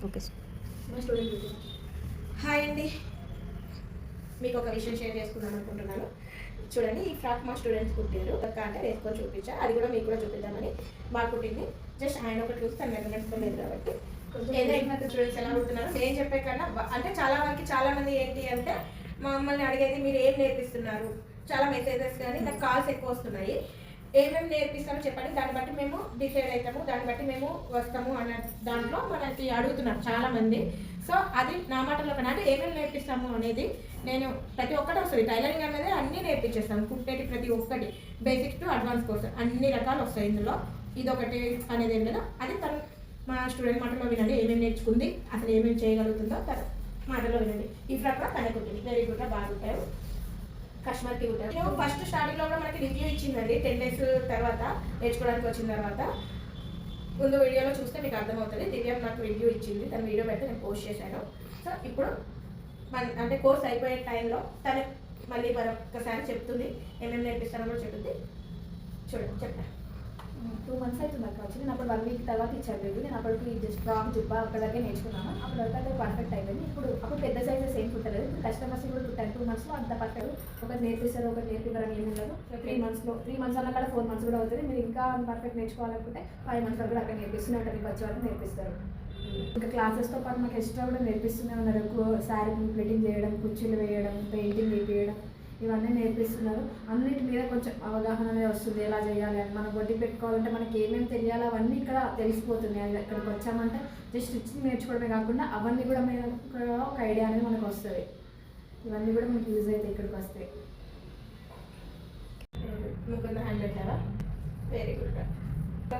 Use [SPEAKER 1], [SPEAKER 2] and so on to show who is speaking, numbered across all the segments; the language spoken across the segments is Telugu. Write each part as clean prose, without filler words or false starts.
[SPEAKER 1] ఓకే
[SPEAKER 2] మా స్టూడెంట్. హాయ్ అండి, మీకు ఒక విషయం షేర్ చేసుకుందాం అనుకుంటున్నాను. చూడండి, ఈ ఫ్రాక్ మా స్టూడెంట్స్ కుట్టారు. అంటే వేసుకొని చూపించా, అది కూడా మీకు కూడా చూపిద్దామని. బాగా కుట్టింది. జస్ట్ ఆయన ఒకటి చూస్తే తను మెరుగులేదు కాబట్టి ఏదైనా స్టూడెంట్స్ ఎలా కుడుతున్నారు నేను చెప్పే కన్నా అంటే చాలా మంది ఏంటి అంటే మమ్మల్ని అడిగేది మీరు ఏం నేర్పిస్తున్నారు, చాలా మెసేజెస్ కానీ నాకు కాల్స్ ఎక్కువ వస్తున్నాయి. ఏమేమి నేర్పిస్తామో చెప్పండి, దాన్ని బట్టి మేము డిసైడ్ అవుతాము, దాన్ని బట్టి మేము వస్తాము అన్న దాంట్లో మనకి అడుగుతున్నారు చాలామంది. సో అది నా మాటలో కన్నా అంటే ఏమేమి నేర్పిస్తాము అనేది నేను ప్రతి ఒక్కటి వస్తుంది. టైలరింగ్ అనేది అన్నీ నేర్పించేస్తాను, కుట్టేటి ప్రతి ఒక్కటి బేసిక్ టు అడ్వాన్స్ కోర్స్ అన్ని రకాలు వస్తాయి. ఇందులో ఇదొకటి అనేది ఏం లేదా, అది తను మా స్టూడెంట్ మాటలో వినండి. ఏమేమి నేర్చుకుంది, అసలు ఏమేమి చేయగలుగుతుందో తన మాటలో వినండి. ఈ ఫ్రాక్ కూడా తనే కుట్టింది, వెరీ గుడ్గా బాగుంటారు. కస్టమర్కి ఉంటారు. నేను ఫస్ట్ స్టార్టింగ్లో కూడా మనకి రివ్యూ ఇచ్చిందండి 10 days తర్వాత నేర్చుకోవడానికి వచ్చిన తర్వాత. ముందు వీడియోలో చూస్తే మీకు అర్థమవుతుంది. దివ్య నాకు రివ్యూ ఇచ్చింది, తన వీడియో పెడితే నేను పోస్ట్ చేశాను. సో ఇప్పుడు అంటే కోర్స్ అయిపోయే టైంలో తను మళ్ళీ మరొకసారి చెప్తుంది, ఏమేమి నేర్పిస్తానో కూడా చెప్తుంది. చూడండి, చెప్తా.
[SPEAKER 3] 2 months అవుతుంది అక్క వచ్చి. నేను అప్పుడు 1 week తర్వాత ఇచ్చాను బేబీ. నేను అప్పటికి జస్ట్ ఫ్రాక్ జుబ్బా అక్కడికే నేర్చుకున్నాను. అప్పుడు వరకు అయితే పర్ఫెక్ట్ అయిపోయింది. అప్పుడు పెద్ద సైజెస్ ఏం కుట్టలేదు. ఇప్పుడు కస్టమర్స్ కూడా కుట్టాను. 2 monthsలో అంత పర్ఫెక్ట్. ఒకటి నేర్పిస్తారు, ఒకటి నేర్పివ్వరని ఏమి ఉండదు. 3 months అన్న కూడా 4 months కూడా అవుతుంది. మీరు ఇంకా పర్ఫెక్ట్ నేర్చుకోవాలనుకుంటే 5 months వరకు కూడా అక్కడ నేర్పిస్తూనే ఉంటారు. మీకు వచ్చే వరకు నేర్పిస్తారు. ఇంకా క్లాసెస్తో పాటు మాకు ఎక్స్ట్రా కూడా నేర్పిస్తూనే ఉన్నారు. శారీ ప్లేటింగ్ చేయడం, కుర్చీలు వేయడం, పెయింటింగ్ వేయడం, ఇవన్నీ నేర్పిస్తున్నారు. అన్నిటి మీద కొంచెం అవగాహన అనేది వస్తుంది, ఎలా చేయాలి అని. మనం బొడ్డి పెట్టుకోవాలంటే మనకి ఏమేమి తెలియాలో అవన్నీ ఇక్కడ తెలిసిపోతుంది. అది ఇక్కడికి వచ్చామంటే జస్ట్ స్టిచ్చింగ్ నేర్చుకోవడమే కాకుండా అవన్నీ కూడా మేము ఒక ఐడియా అనేది మనకు వస్తుంది. ఇవన్నీ కూడా మనకు యూజ్ అవుతాయి ఇక్కడికి వస్తాయి.
[SPEAKER 2] ముగ్గురు హ్యాండ్ పెట్టారా, వెరీ గుడ్.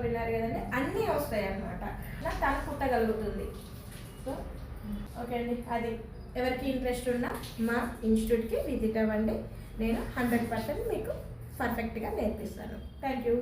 [SPEAKER 2] విన్నారు కదండి, అన్నీ వస్తాయి అన్నమాట. నాకు తను కుట్టగలుగుతుంది. సో ఓకే అండి, అది ఎవరికి ఇంట్రెస్ట్ ఉన్నా మా ఇన్స్టిట్యూట్కి విజిట్ అవ్వండి. నేను 100% మీకు పర్ఫెక్ట్గా నేర్పిస్తాను. Thank you.